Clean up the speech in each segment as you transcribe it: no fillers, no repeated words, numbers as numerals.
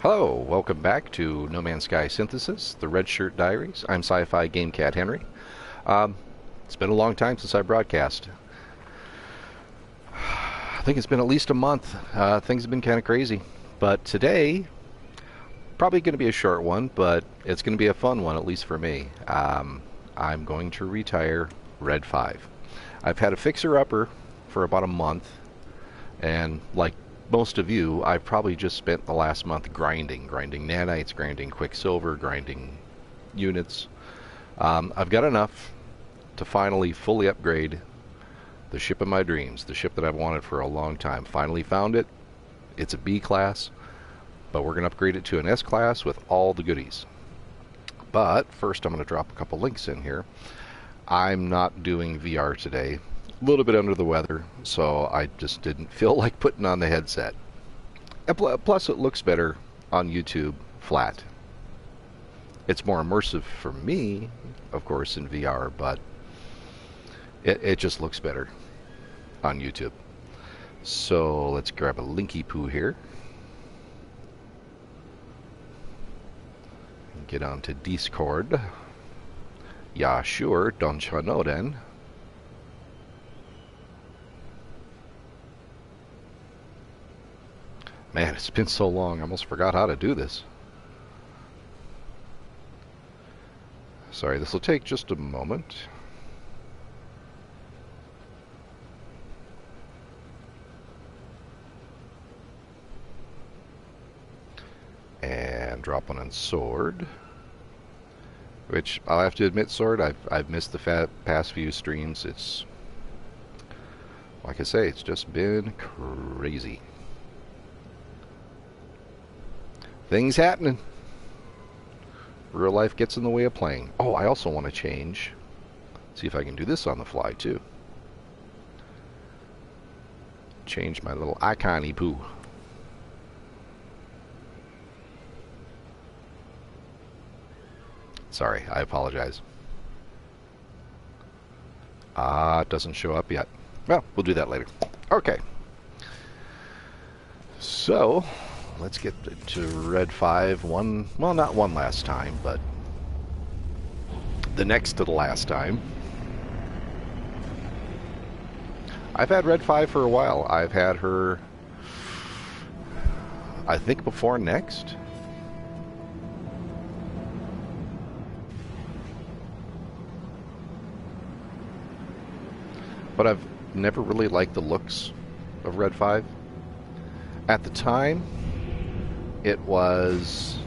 Hello, welcome back to No Man's Sky Synthesis, the Red Shirt Diaries. I'm Sci-Fi Game Cat Henry. It's been a long time since I broadcast. I think it's been at least a month. Things have been kind of crazy. But today, probably going to be a short one, but it's going to be a fun one, at least for me. I'm going to retire Red 5. I've had a fixer-upper for about a month, and like most of you, I've probably just spent the last month grinding nanites, grinding quicksilver, grinding units. I've got enough to finally fully upgrade the ship of my dreams, the ship that I've wanted for a long time. Finally found it. It's a B class, but we're going to upgrade it to an S class with all the goodies. But first I'm going to drop a couple links in here. I'm not doing VR today. A little bit under the weather, so I just didn't feel like putting on the headset. And plus, it looks better on YouTube flat. It's more immersive for me, of course, in VR, but it just looks better on YouTube. So let's grab a linky poo here. Get on to Discord. Yeah, sure, don't you know then? Man, it's been so long, I almost forgot how to do this. Sorry, this will take just a moment. And drop one on Sword. Which, I'll have to admit, Sword, I've missed the past few streams. It's, like I say, it's just been crazy. Things happening. Real life gets in the way of playing. Oh, I also want to change. See if I can do this on the fly, too. Change my little icon-y poo. Sorry, I apologize. It doesn't show up yet. Well, we'll do that later. Okay. So, let's get to Red 5 one, well, not one last time, but the next to the last time. I've had Red 5 for a while. I've had her, I think, before next. But I've never really liked the looks of Red 5. At the time, it was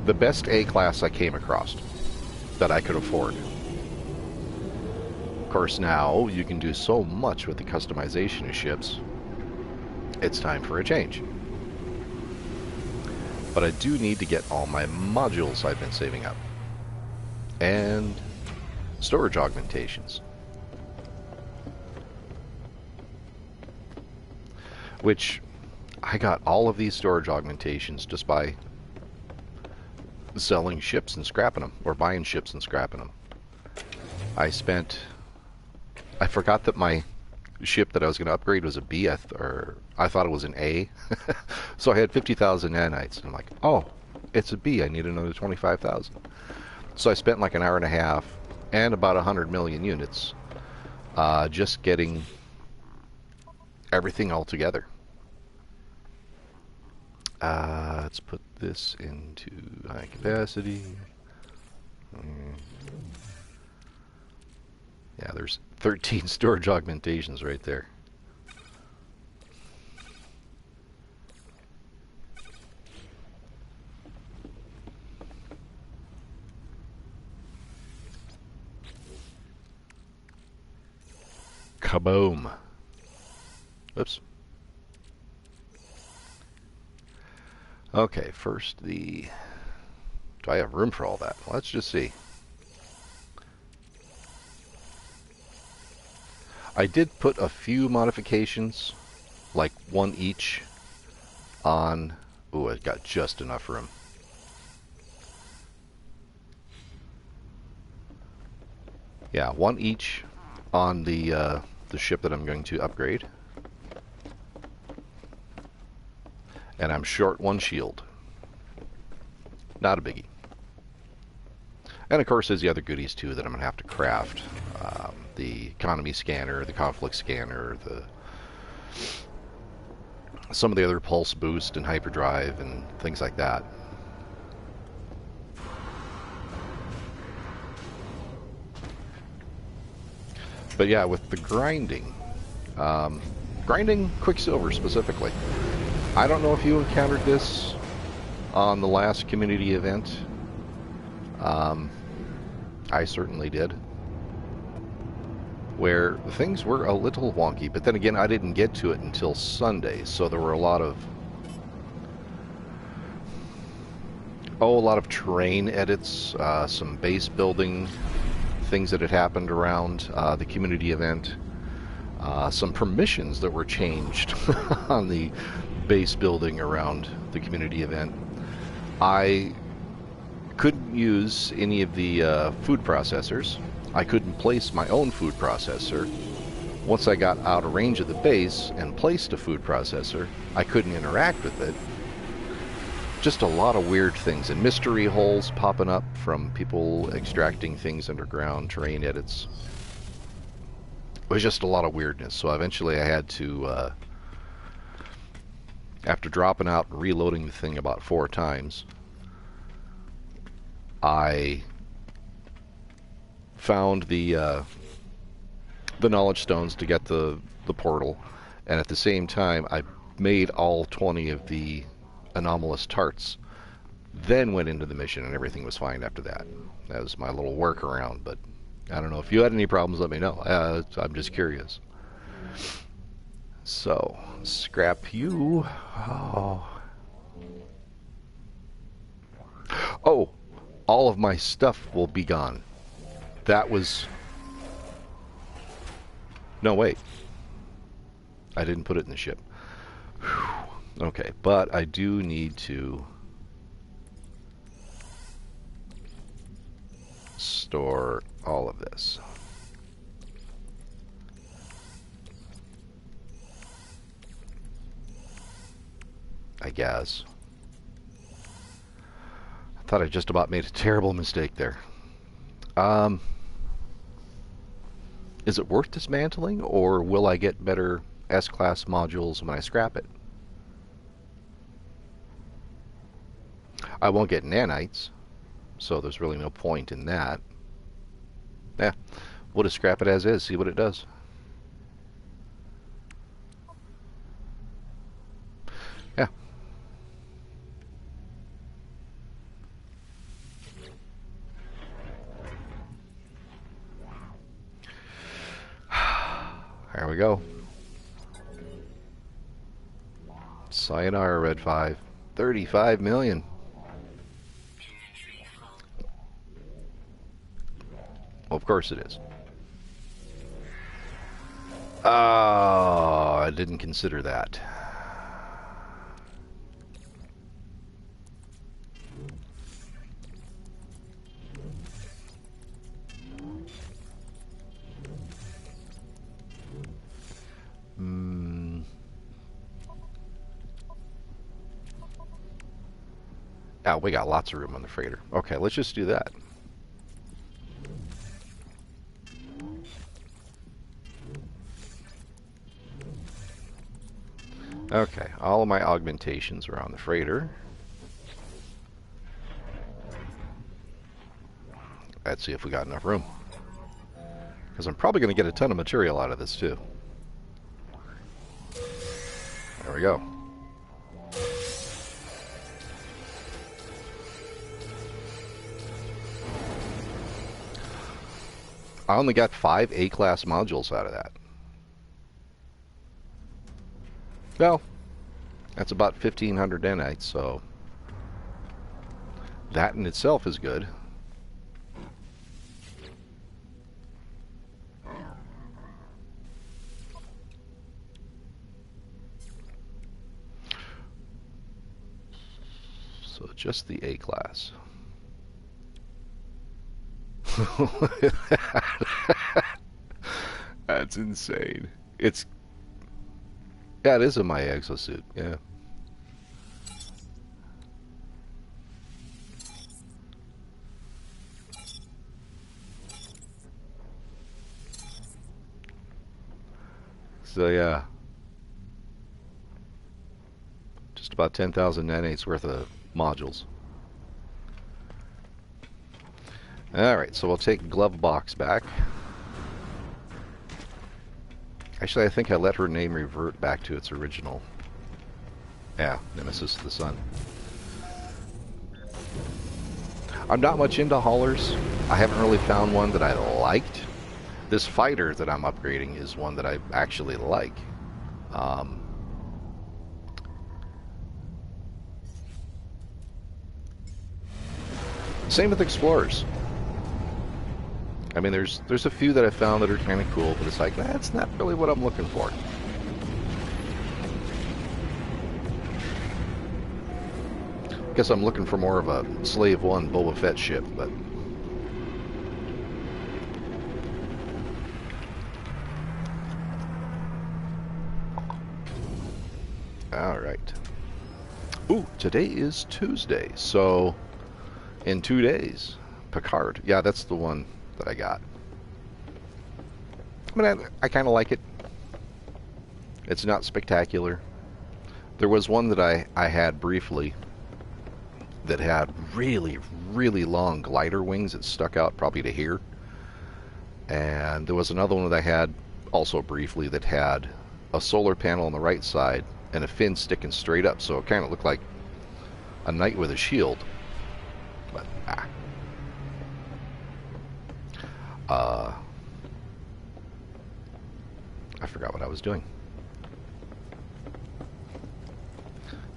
the best A class I came across that I could afford. Of course, now you can do so much with the customization of ships. It's time for a change. But I do need to get all my modules I've been saving up. And storage augmentations. Which I got all of these storage augmentations just by selling ships and scrapping them, or buying ships and scrapping them. I forgot that my ship that I was going to upgrade was a B, or I thought it was an A. So I had 50,000 nanites, and I'm like, oh, it's a B, I need another 25,000. So I spent like an hour and a half and about 100 million units just getting everything all together. Let's put this into high capacity. Yeah, there's 13 storage augmentations right there. Kaboom. Oops. Okay, first do I have room for all that? Let's just see. I did put a few modifications, like one each, on... Ooh, I got just enough room. Yeah, one each on the ship that I'm going to upgrade. And I'm short one shield. Not a biggie. And of course, there's the other goodies too that I'm gonna have to craft. The economy scanner, the conflict scanner, some of the other pulse boost and hyperdrive and things like that. But yeah, with the grinding, grinding Quicksilver specifically. I don't know if you encountered this on the last community event. I certainly did. Where things were a little wonky, but then again, I didn't get to it until Sunday, so there were a lot of terrain edits, some base building things that had happened around the community event, some permissions that were changed on the base building around the community event. I couldn't use any of the food processors. I couldn't place my own food processor. Once I got out of range of the base and placed a food processor, I couldn't interact with it. Just a lot of weird things, and mystery holes popping up from people extracting things underground, terrain edits. It was just a lot of weirdness, so eventually I had to, after dropping out and reloading the thing about 4 times, I found the knowledge stones to get the portal, and at the same time I made all 20 of the anomalous tarts, then went into the mission, and everything was fine after that. That was my little workaround, but I don't know if you had any problems, let me know. I'm just curious. So, scrap you. Oh, all of my stuff will be gone. That was... No, wait. I didn't put it in the ship. Whew. Okay, but I do need to store all of this. I guess. I thought I just about made a terrible mistake there. Is it worth dismantling, or will I get better S-class modules when I scrap it? I won't get nanites, so there's really no point in that. Yeah, we'll just scrap it as is, see what it does. Yeah. There we go. Sayonara, Red 5. 35 million. Well, of course it is. Oh, I didn't consider that. Oh, we got lots of room on the freighter. Okay, let's just do that. Okay, all of my augmentations are on the freighter. Let's see if we got enough room. Because I'm probably going to get a ton of material out of this too. There we go. I only got 5 A-class modules out of that. Well, that's about 1,500 nanites, so that in itself is good. So just the A-class. That's insane. It's... Yeah, it is in my exosuit, yeah. So yeah, just about 10,000 nanites worth of modules. Alright, so we'll take glove box back. Actually, I think I let her name revert back to its original. Yeah, Nemesis of the Sun. I'm not much into haulers. I haven't really found one that I liked. This fighter that I'm upgrading is one that I actually like. Same with explorers. I mean, there's a few that I found that are kind of cool, but it's like, that's not really what I'm looking for. Guess I'm looking for more of a Slave 1 Boba Fett ship, but... Alright. Ooh, today is Tuesday, so in 2 days, Picard. Yeah, that's the one that I got. I mean, I kind of like it. It's not spectacular. There was one that I had briefly that had really, really long glider wings that stuck out probably to here. And there was another one that I had also briefly that had a solar panel on the right side and a fin sticking straight up, so it kind of looked like a knight with a shield. But, I forgot what I was doing.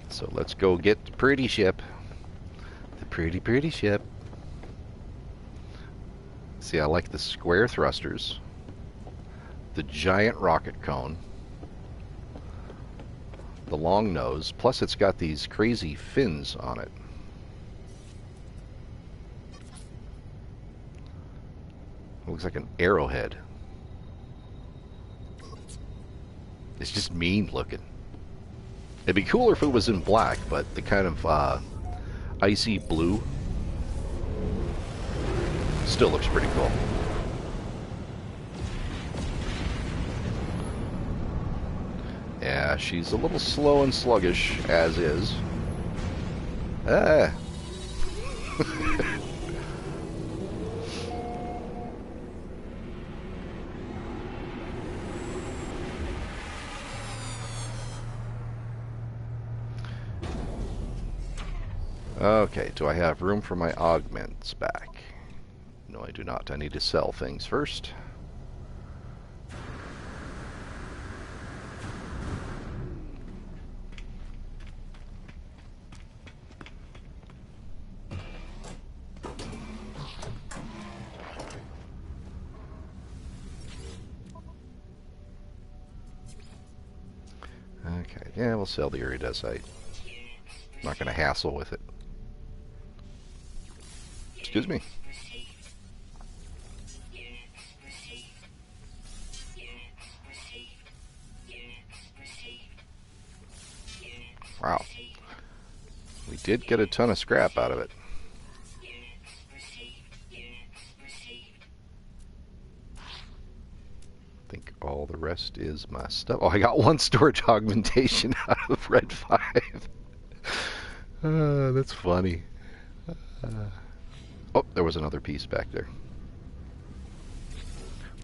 So let's go get the pretty ship. The pretty, pretty ship. See, I like the square thrusters, the giant rocket cone, the long nose, plus it's got these crazy fins on it. It looks like an arrowhead. It's just mean looking. It'd be cooler if it was in black, but the kind of icy blue still looks pretty cool. Yeah, she's a little slow and sluggish, as is. Ah. Okay, do I have room for my augments back? No, I do not. I need to sell things first. Okay, yeah, we'll sell the iridescite. Not going to hassle with it. Excuse me. Wow. We did get a ton of scrap out of it. I think all the rest is my stuff. Oh, I got one storage augmentation out of Red 5. That's funny. Oh, there was another piece back there.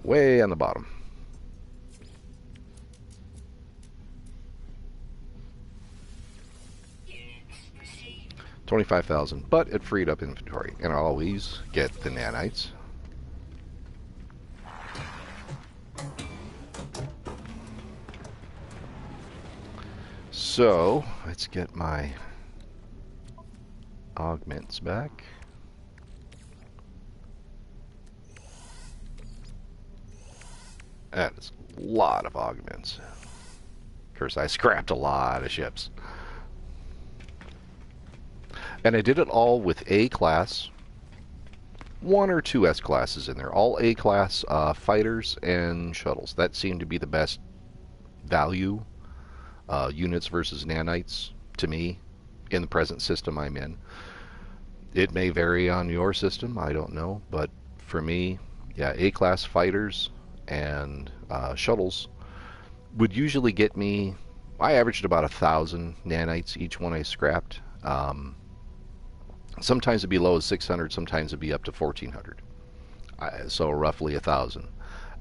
Way on the bottom. $25,000, but it freed up inventory, and I'll always get the nanites. So let's get my augments back. That is a lot of augments. Of course, I scrapped a lot of ships. And I did it all with A-class, 1 or 2 S-classes in there. All A-class fighters and shuttles. That seemed to be the best value units versus nanites to me in the present system I'm in. It may vary on your system, I don't know. But for me, yeah, A-class fighters and shuttles would usually get me. I averaged about 1,000 nanites each one I scrapped. Sometimes it'd be low as 600, sometimes it'd be up to 1,400. So roughly 1,000.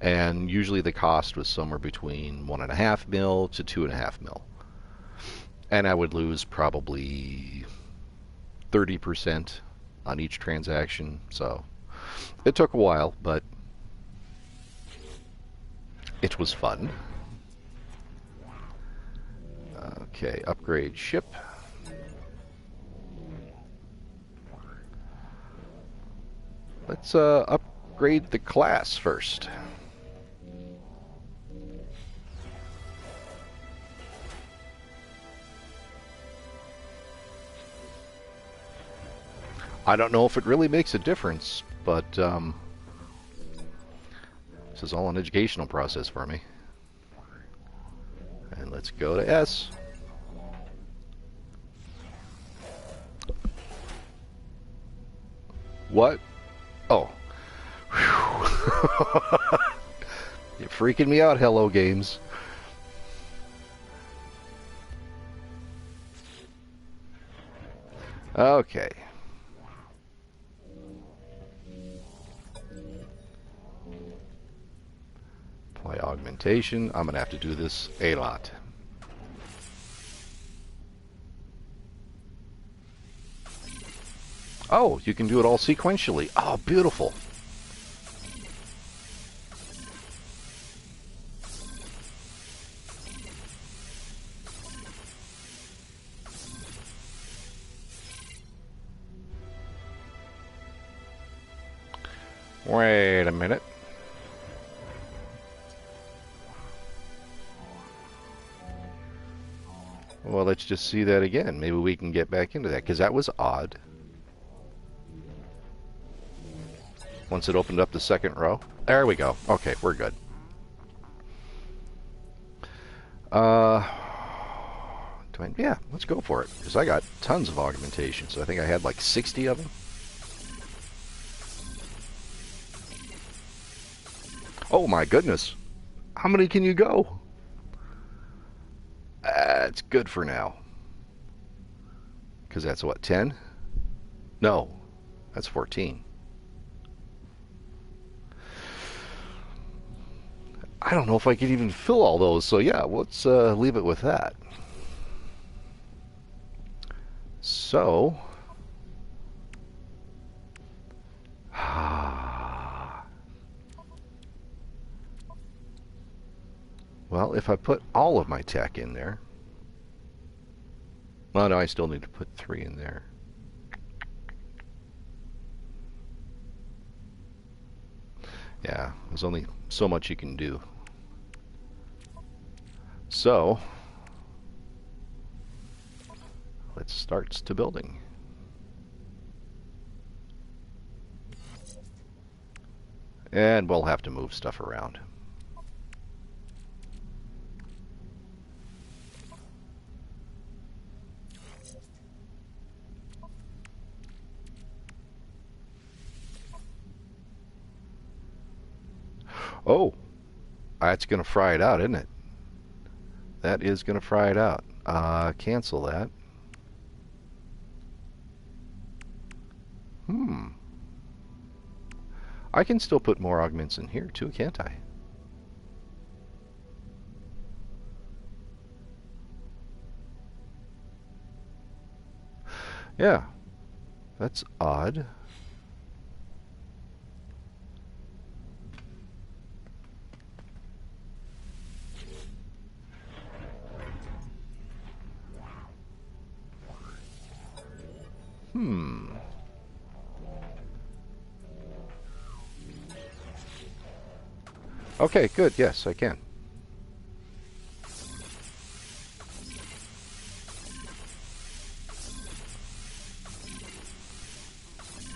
And usually the cost was somewhere between 1.5 mil to 2.5 mil. And I would lose probably 30% on each transaction. So it took a while, but it was fun. Okay, upgrade ship. Let's upgrade the class first. I don't know if it really makes a difference, but this is all an educational process for me. And let's go to S. What? Oh. You're freaking me out, Hello Games. Okay. Apply augmentation. I'm going to have to do this a lot. Oh, you can do it all sequentially. Oh, beautiful. Wait a minute. Well, let's just see that again. Maybe we can get back into that, because that was odd. Once it opened up the second row. There we go. Okay, we're good. Yeah, let's go for it, because I got tons of augmentation. So I think I had like 60 of them. Oh my goodness. How many can you go? That's good for now. Because that's what, 10? No, that's 14. I don't know if I could even fill all those, so yeah, let's leave it with that. So, well, if I put all of my tech in there, well, no, I still need to put 3 in there. Yeah, there's only so much you can do. So, let's start to building. And we'll have to move stuff around. Oh, that's going to fry it out, isn't it? That is going to fry it out. Cancel that. I can still put more augments in here too, can't I? Yeah, that's odd. Okay, good. Yes, I can.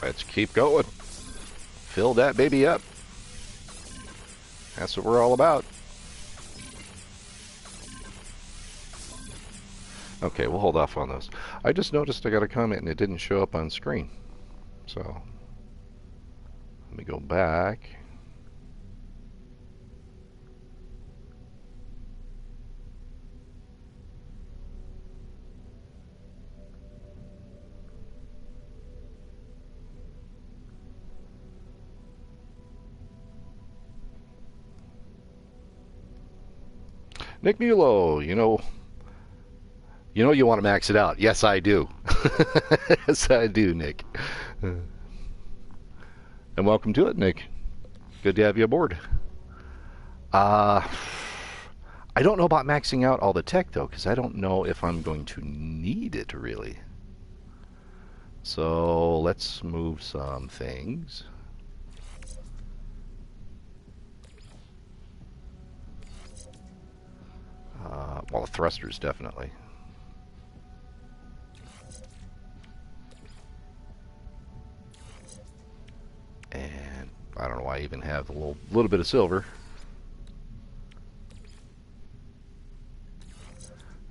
Let's keep going. Fill that baby up. That's what we're all about. Okay, we'll hold off on those. I just noticed I got a comment and it didn't show up on screen. So, let me go back. Nick Mulo, you want to max it out. Yes, I do. Yes, I do, Nick. And welcome to it, Nick. Good to have you aboard. I don't know about maxing out all the tech, though, because I don't know if I'm going to need it, really. So let's move some things. Well, the thrusters, definitely. And I don't know why I even have a little bit of silver.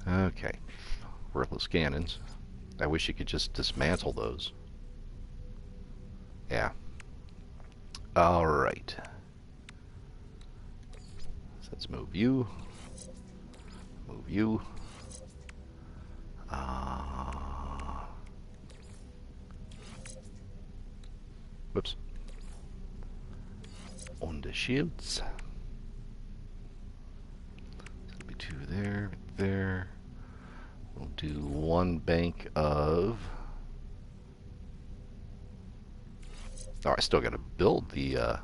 Okay. Worthless cannons. I wish you could just dismantle those. Yeah. Alright. So let's move you. Move you. Whoops. On the shields. That'll be two there, there. We'll do one bank of... Oh, I still gotta build the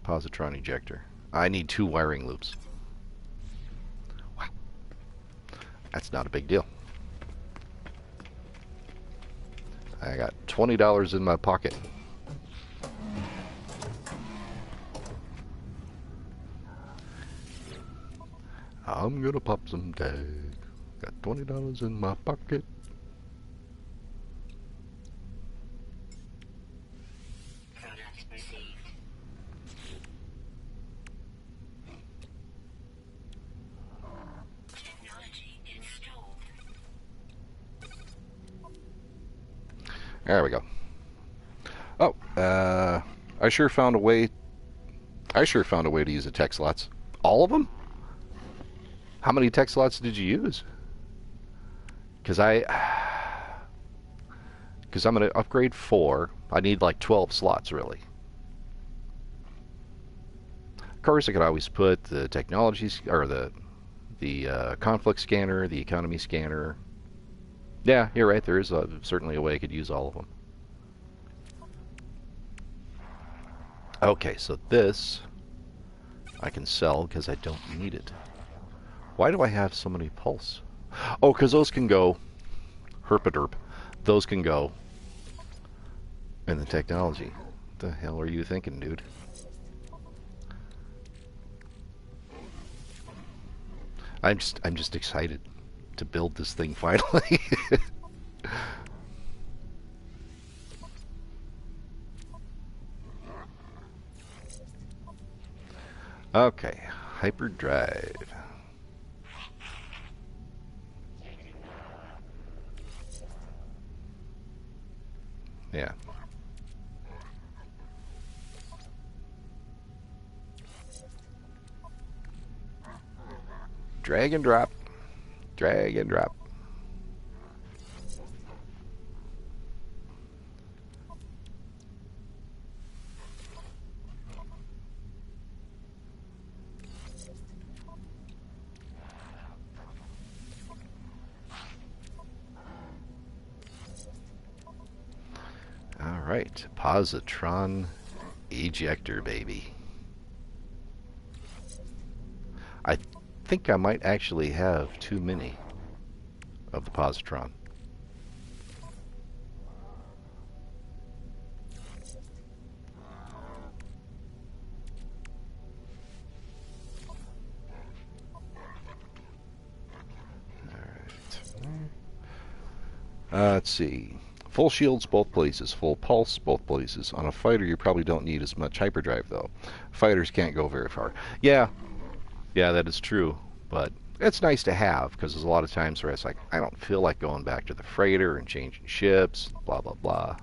positron ejector. I need 2 wiring loops. Wow. That's not a big deal. I got $20 in my pocket. I'm gonna pop some tags. Got $20 in my pocket. There we go. Oh, I sure found a way. I sure found a way to use the tech slots. All of them? How many tech slots did you use? Because I'm going to upgrade 4. I need like 12 slots, really. Of course, I could always put the technologies or the conflict scanner, the economy scanner. Yeah, you're right. There is certainly a way I could use all of them. Okay, so this I can sell because I don't need it. Why do I have so many pulse? Oh, because those can go herpaderp. Those can go in the technology. What the hell are you thinking, dude? I'm just excited to build this thing finally. Okay, hyperdrive. Yeah. Drag and drop. Drag and drop. All right, positron ejector, baby. I think I might actually have too many of the positron. Let's see. Full shields both places, full pulse both places. On a fighter, you probably don't need as much hyperdrive, though. Fighters can't go very far. Yeah, that is true. But it's nice to have, because there's a lot of times where it's like, I don't feel like going back to the freighter and changing ships, blah, blah, blah.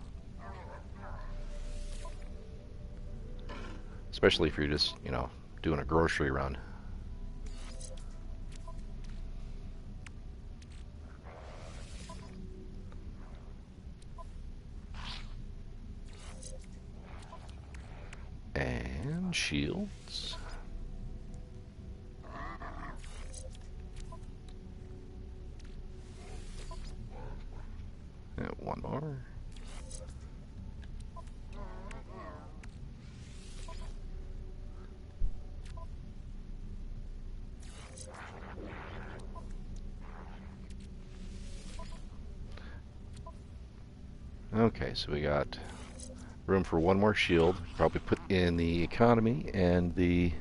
Especially if you're just, doing a grocery run. And shields. more. Okay, so we got room for one more shield. Probably put in the economy and the...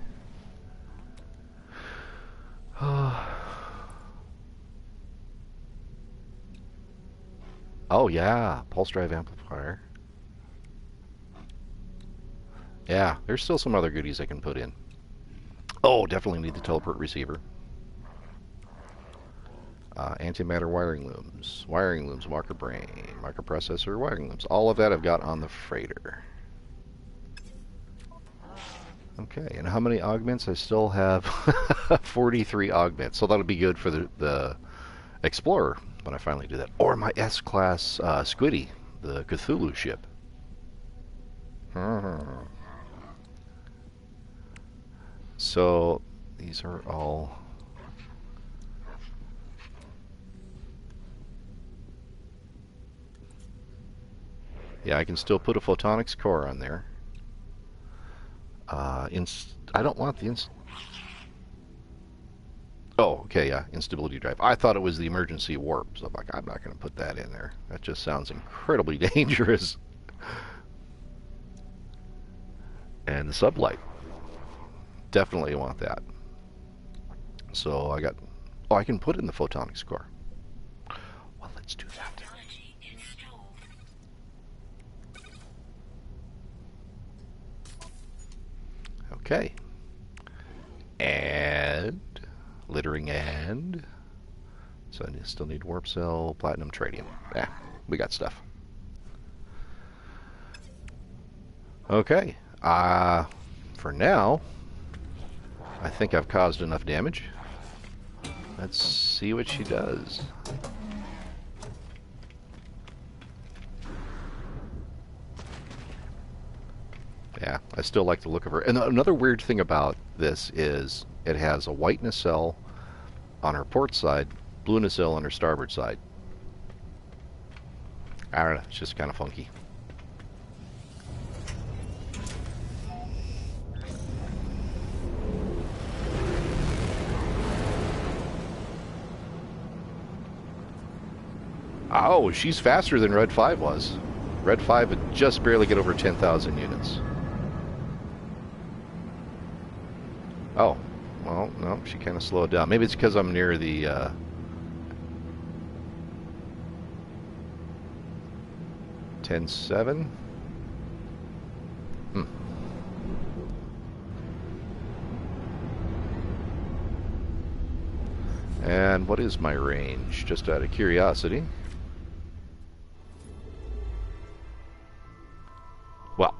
Oh yeah, pulse drive amplifier. Yeah, there's still some other goodies I can put in. Oh, definitely need the teleport receiver. Antimatter wiring looms, marker brain, microprocessor, wiring looms. All of that I've got on the freighter. Okay, and how many augments? I still have 43 augments, so that'll be good for the Explorer when I finally do that. Or my S-Class Squiddy, the Cthulhu ship. So, these are all... Yeah, I can still put a photonics core on there. I don't want the Oh, okay, yeah, instability drive. I thought it was the emergency warp, so I'm like, I'm not going to put that in there. That just sounds incredibly dangerous. And the sublight. Definitely want that. So I got... Oh, I can put in the photonics core. Well, let's do that. Okay. And littering and so I still need warp cell, platinum, tritium. Yeah, we got stuff. Okay. For now, I think I've caused enough damage. Let's see what she does. Yeah, I still like the look of her. And another weird thing about this is it has a white nacelle on her port side, blue nacelle on her starboard side. I don't know, it's just kind of funky. Oh, she's faster than Red 5 was. Red 5 would just barely get over 10,000 units. Oh, well, no, she kind of slowed down. Maybe it's because I'm near the 10.7. And what is my range? Just out of curiosity. Well,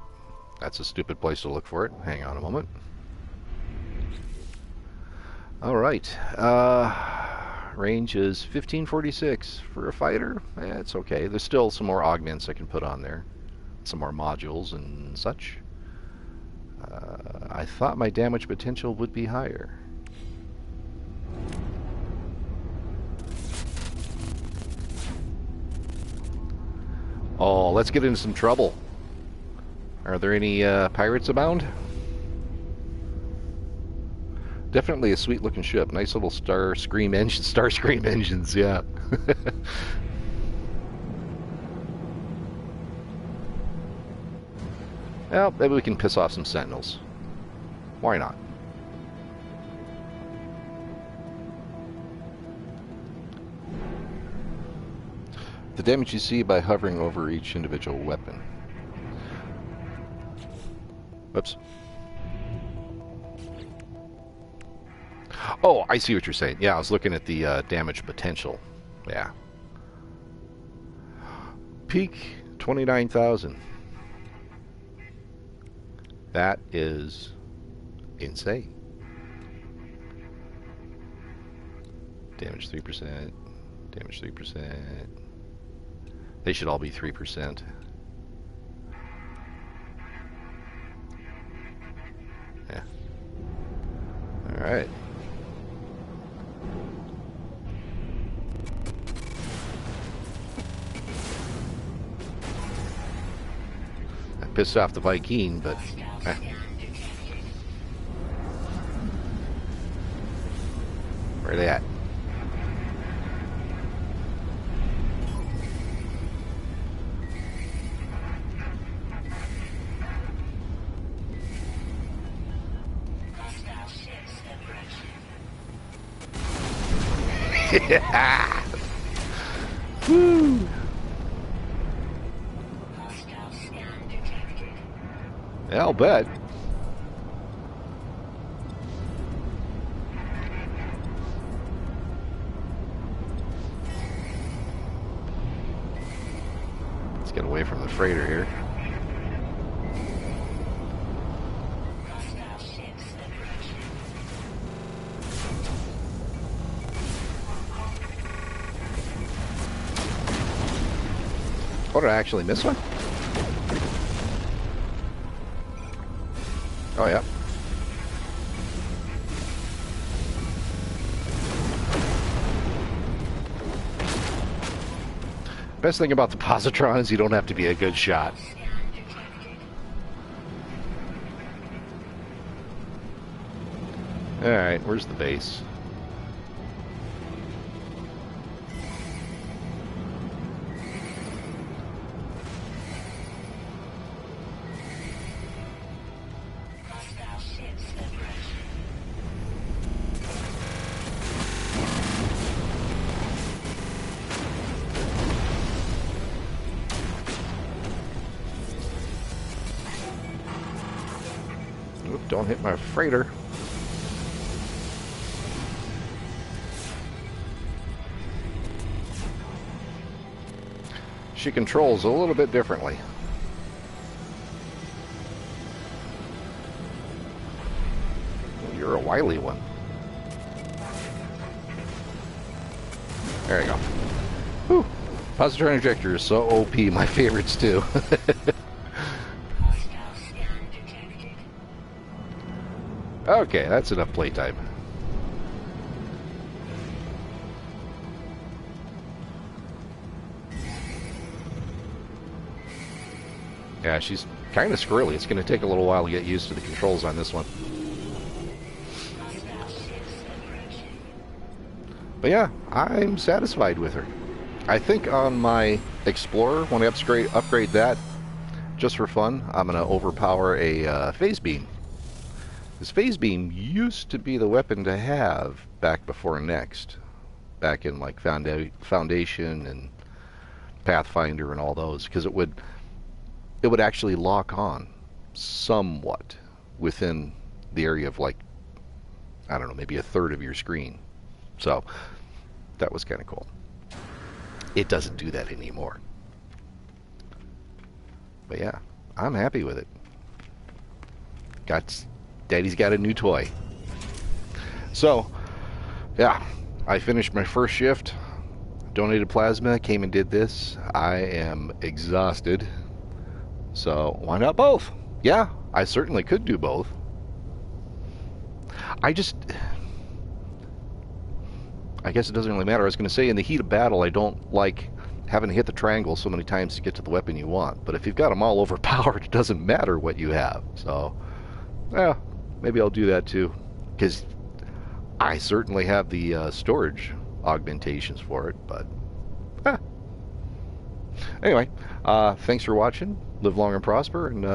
that's a stupid place to look for it. Hang on a moment. All right, range is 1546 for a fighter. It's okay. There's still some more augments I can put on there, some more modules and such. I thought my damage potential would be higher. Oh, let's get into some trouble. Are there any pirates abound? Definitely a sweet looking ship. Nice little Starscream engines, yeah. Well, maybe we can piss off some sentinels. Why not? The damage you see by hovering over each individual weapon. Whoops. Oh, I see what you're saying. Yeah, I was looking at the damage potential. Yeah. Peak 29,000. That is insane. Damage 3%. Damage 3%. They should all be 3%. Yeah. All right. pissed off the Vy'Keen, but where are they at? Yeah. Woo. Yeah, I'll bet. Let's get away from the freighter here. Oh, did I actually miss one? Oh, yeah. Best thing about the positron is you don't have to be a good shot. Alright, where's the base? Don't hit my freighter. She controls a little bit differently. Well, you're a wily one. There you go. Whew. Positron injector is so OP, my favorites too. Okay, that's enough playtime. Yeah, she's kind of squirrely. It's going to take a little while to get used to the controls on this one. But yeah, I'm satisfied with her. I think on my Explorer, when I upgrade that, just for fun, I'm going to overpower a phase beam. This phase beam used to be the weapon to have back before Next, back in like Foundation and Pathfinder and all those, because it would actually lock on somewhat within the area of, like, I don't know, maybe a third of your screen. So that was kind of cool. It doesn't do that anymore. But yeah, I'm happy with it. Daddy's got a new toy. So, yeah, I finished my first shift, donated plasma, came and did this. I am exhausted. So, why not both? Yeah, I certainly could do both. I guess it doesn't really matter. I was going to say, in the heat of battle, I don't like having to hit the triangle so many times to get to the weapon you want. But if you've got them all overpowered, it doesn't matter what you have. So, yeah. Maybe I'll do that too, because I certainly have the storage augmentations for it, but anyway, thanks for watching. Live long and prosper, and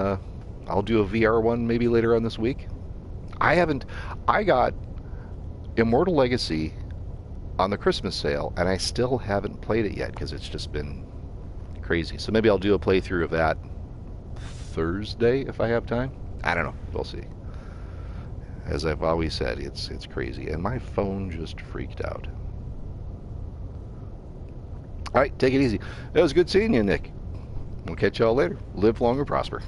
I'll do a VR one maybe later on this week. I got Immortal Legacy on the Christmas sale, and I still haven't played it yet because it's just been crazy. So maybe I'll do a playthrough of that Thursday if I have time. I don't know. We'll see. As I've always said, it's crazy. And my phone just freaked out. Alright, take it easy. It was good seeing you, Nick. We'll catch y'all later. Live long and prosper.